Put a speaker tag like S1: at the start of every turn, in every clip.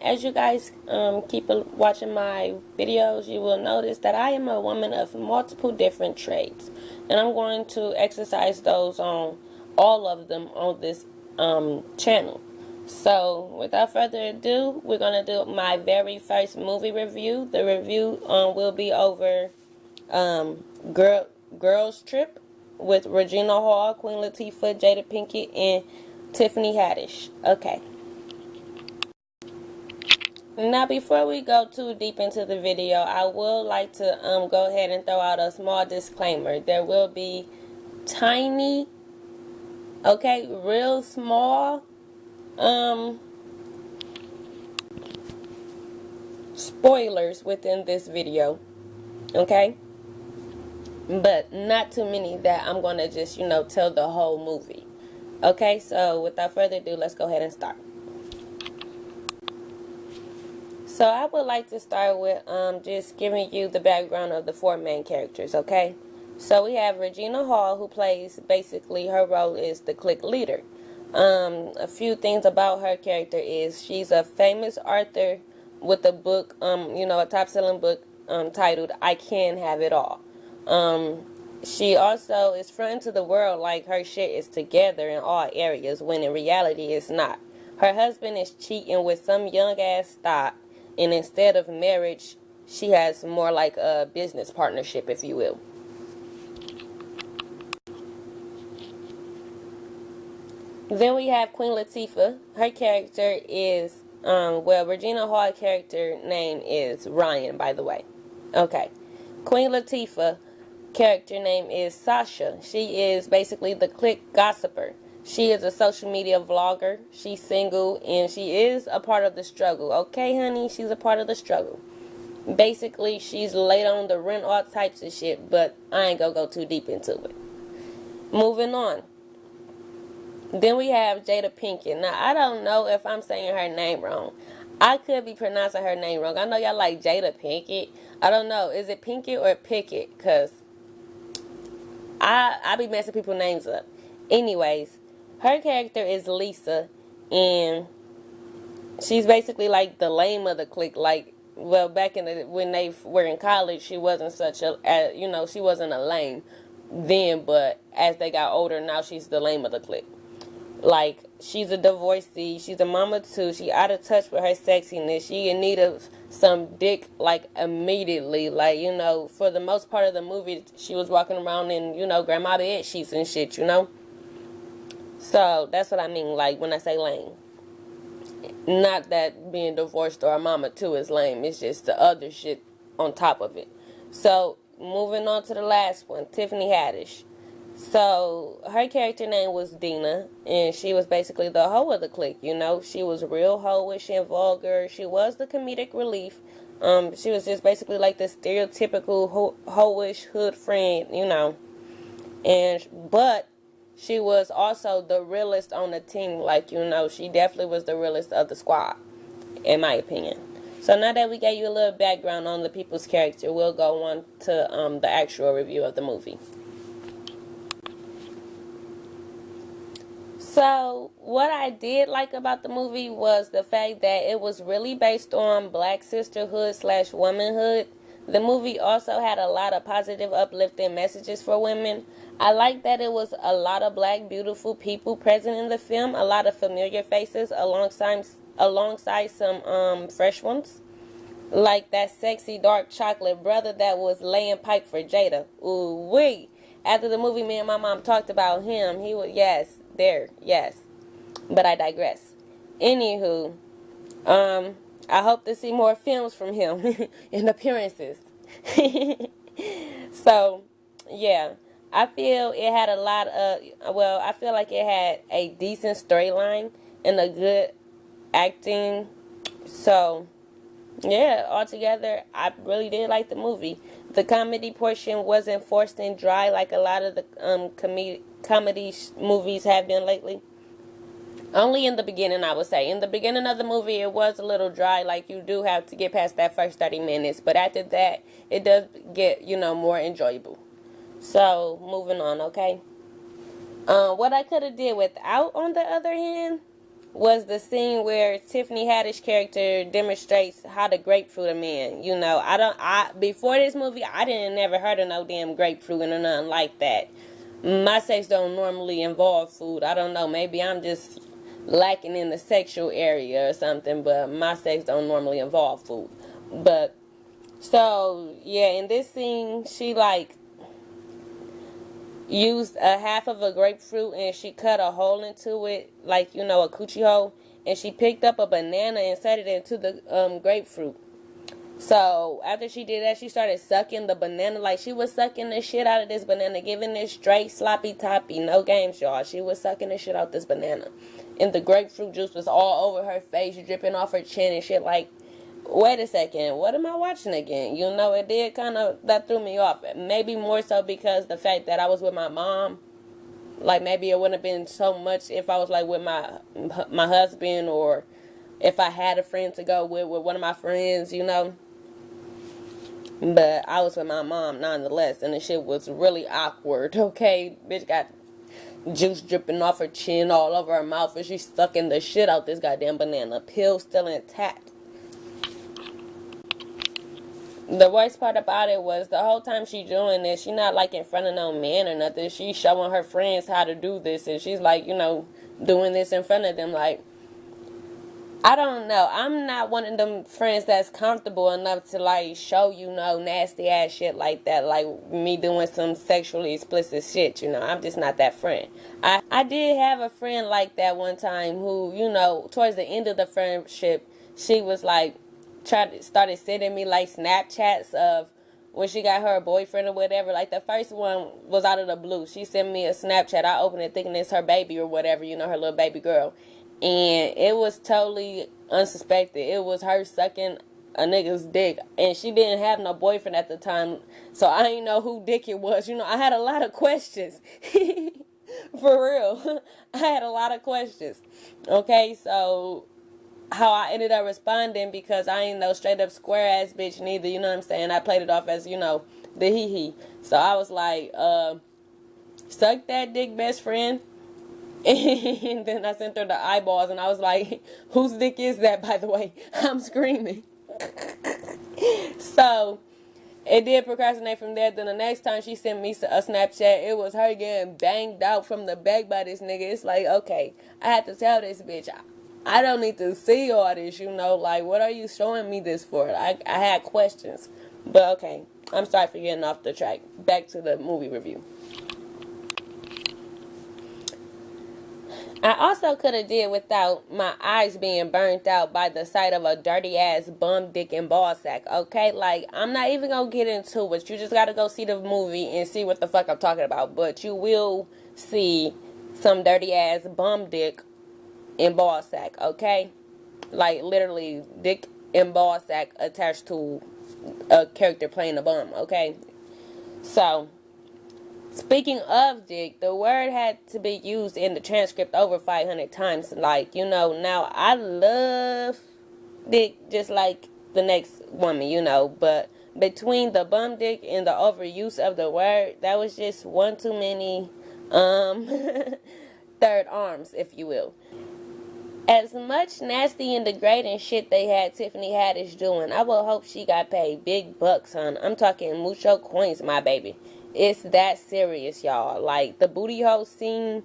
S1: As you guys keep watching my videos, you will notice that I am a woman of multiple different traits, and I'm going to exercise those on all of them on this channel. So, without further ado, we're going to do my very first movie review. The review will be over Girls Trip with Regina Hall, Queen Latifah, Jada Pinkett, and Tiffany Haddish. Okay. Now, before we go too deep into the video, I would like to go ahead and throw out a small disclaimer. There will be tiny, okay, real small spoilers within this video, okay? But not too many that I'm going to just, tell the whole movie. Okay, so without further ado, let's go ahead and start. So I would like to start with just giving you the background of the four main characters, okay? So we have Regina Hall, who plays, basically, her role is the clique leader. A few things about her character is she's a famous author with a book, a top-selling book titled I Can Have It All. She also is fronting to the world like her shit is together in all areas, when in reality it's not. Her husband is cheating with some young-ass thought, and instead of marriage, she has more like a business partnership, if you will. Then we have Queen Latifah. Her character is, Regina Hall's character name is Ryan, by the way. Okay. Queen Latifah character name is Sasha. She is basically the clique gossiper. She is a social media vlogger. She's single, and she is a part of the struggle. Okay, honey? She's a part of the struggle. Basically, she's laid on the rent, all types of shit, but I ain't gonna go too deep into it. Moving on. Then we have Jada Pinkett. Now, I don't know if I'm saying her name wrong. I could be pronouncing her name wrong. I know y'all like Jada Pinkett. I don't know. Is it Pinkett or Pickett? Because I be messing people's names up. Anyways, her character is Lisa, and she's basically like the lame of the clique. Like, well, back when they were in college, she wasn't she wasn't a lame then, but as they got older, now she's the lame of the clique. Like, she's a divorcee, she's a mama too, she out of touch with her sexiness, she in need of some dick, like, immediately. Like, for the most part of the movie, she was walking around in, grandma bed sheets and shit, So, that's what I mean, like, when I say lame. Not that being divorced or a mama too is lame, it's just the other shit on top of it. So, moving on to the last one, Tiffany Haddish. So, her character name was Dina, and she was basically the hoe of the clique, She was real hoish and vulgar. She was the comedic relief. She was just basically like the stereotypical hoish hood friend, But she was also the realest on the team, like, she definitely was the realest of the squad, in my opinion. So now that we gave you a little background on the people's character, we'll go on to the actual review of the movie. So, what I did like about the movie was the fact that it was really based on black sisterhood / womanhood. The movie also had a lot of positive, uplifting messages for women. I like that it was a lot of black, beautiful people present in the film, a lot of familiar faces alongside some fresh ones. Like that sexy dark chocolate brother that was laying pipe for Jada. Ooh wee. After the movie, me and my mom talked about him. He was, yes. But I digress. Anywho, I hope to see more films from him and appearances. So, yeah. I feel it had I feel like it had a decent storyline and a good acting. So, yeah, altogether, I really did like the movie. The comedy portion wasn't forced and dry like a lot of the comedy movies have been lately. Only in the beginning, I would say. In the beginning of the movie, it was a little dry. Like, you do have to get past that first 30 minutes. But after that, it does get, more enjoyable. So, moving on, okay? What I could have did without, on the other hand, was the scene where Tiffany Haddish character demonstrates how to grapefruit a man. You know, I before this movie, I didn't never heard of no damn grapefruit or nothing like that. My sex don't normally involve food. I don't know. Maybe I'm just lacking in the sexual area or something, but my sex don't normally involve food. But so yeah, in this scene, she like used a half of a grapefruit and she cut a hole into it, like, you know, a coochie hole, and she picked up a banana and set it into the grapefruit. So after she did that, she started sucking the banana, like she was sucking the shit out of this banana, giving it straight sloppy toppy, no games, y'all. She was sucking the shit out this banana, and the grapefruit juice was all over her face, dripping off her chin and shit. Like, wait a second, what am I watching again? You know, it did kind of, that threw me off. Maybe more so because the fact that I was with my mom. Like, maybe it wouldn't have been so much if I was like with my husband, or if I had a friend to go with one of my friends, you know. But I was with my mom nonetheless, and the shit was really awkward, okay? Bitch got juice dripping off her chin, all over her mouth, and she's sucking the shit out this goddamn banana. Pill still intact. The worst part about it was the whole time she doing this, she not like in front of no man or nothing. She's showing her friends how to do this, and she's like, you know, doing this in front of them. Like, I don't know. I'm not one of them friends that's comfortable enough to like show, you know, nasty ass shit like that. Like me doing some sexually explicit shit, you know. I'm just not that friend. I did have a friend like that one time who, you know, towards the end of the friendship, she was like, started sending me like Snapchats of when she got her boyfriend or whatever. Like the first one was out of the blue. She sent me a Snapchat. I opened it thinking it's her baby or whatever, you know, her little baby girl. And it was totally unsuspected. It was her sucking a nigga's dick. And she didn't have no boyfriend at the time. So I didn't know who dick it was. You know, I had a lot of questions. For real. I had a lot of questions. Okay, so how I ended up responding, because I ain't no straight up square ass bitch neither, you know what I'm saying? I played it off as, you know, the hee. So I was like, suck that dick, best friend. And then I sent her the eyeballs, and I was like, whose dick is that, by the way? I'm screaming. So it did procrastinate from there. Then the next time she sent me a Snapchat, it was her getting banged out from the back by this nigga. It's like, okay, I had to tell this bitch, I don't need to see all this, you know. Like, what are you showing me this for? I had questions. But okay, I'm sorry for getting off the track. Back to the movie review. I also could have did without my eyes being burnt out by the sight of a dirty ass bum dick and ball sack, okay? Like, I'm not even gonna get into it. You just gotta go see the movie and see what the fuck I'm talking about. But you will see some dirty ass bum dick and ball sack, okay? Like, literally, dick and ball sack attached to a character playing a bum, okay? So, speaking of dick, the word had to be used in the transcript over 500 times. Like, you know, now I love dick just like the next woman, you know. But between the bum dick and the overuse of the word, that was just one too many third arms, if you will. As much nasty and degrading shit they had Tiffany Haddish doing, I will hope she got paid big bucks, hon. I'm talking mucho coins, my baby. It's that serious, y'all. Like, the booty hole scene,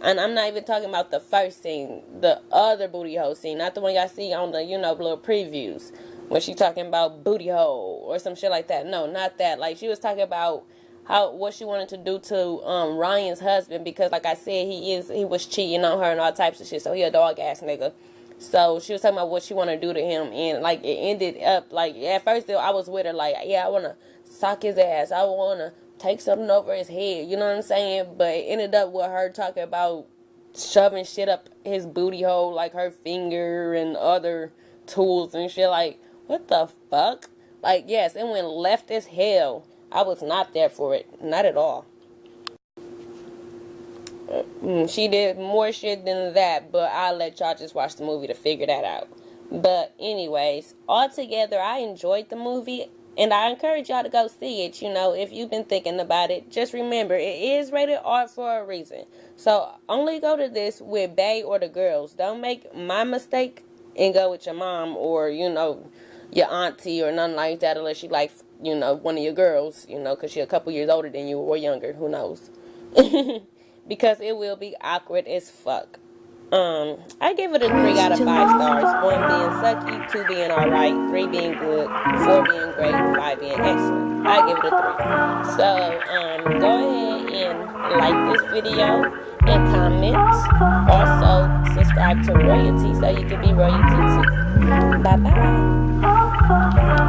S1: and I'm not even talking about the first scene, the other booty hole scene, not the one y'all see on the, you know, little previews, when she talking about booty hole or some shit like that. No, not that. Like, she was talking about what she wanted to do to Ryan's husband, because like I said, he was cheating on her and all types of shit, so he a dog ass nigga. So she was talking about what she wanted to do to him, and like it ended up like, at first I was with her like, yeah, I want to sock his ass, I want to take something over his head, you know what I'm saying? But it ended up with her talking about shoving shit up his booty hole, like her finger and other tools and shit. Like, what the fuck? Like, yes, it went left as hell. I was not there for it. Not at all. She did more shit than that, but I'll let y'all just watch the movie to figure that out. But anyways, altogether, I enjoyed the movie. And I encourage y'all to go see it, if you've been thinking about it. Just remember, it is rated R for a reason. So only go to this with Bae or the girls. Don't make my mistake and go with your mom or, your auntie or nothing like that, unless you like, one of your girls, because she's a couple years older than you or younger. Who knows? Because it will be awkward as fuck. I give it a 3 out of 5 stars. 1 being sucky, 2 being alright, 3 being good, 4 being great, 5 being excellent. I give it a 3. So, go ahead and like this video and comment. Also, subscribe to Royalty so you can be royalty too. Bye bye.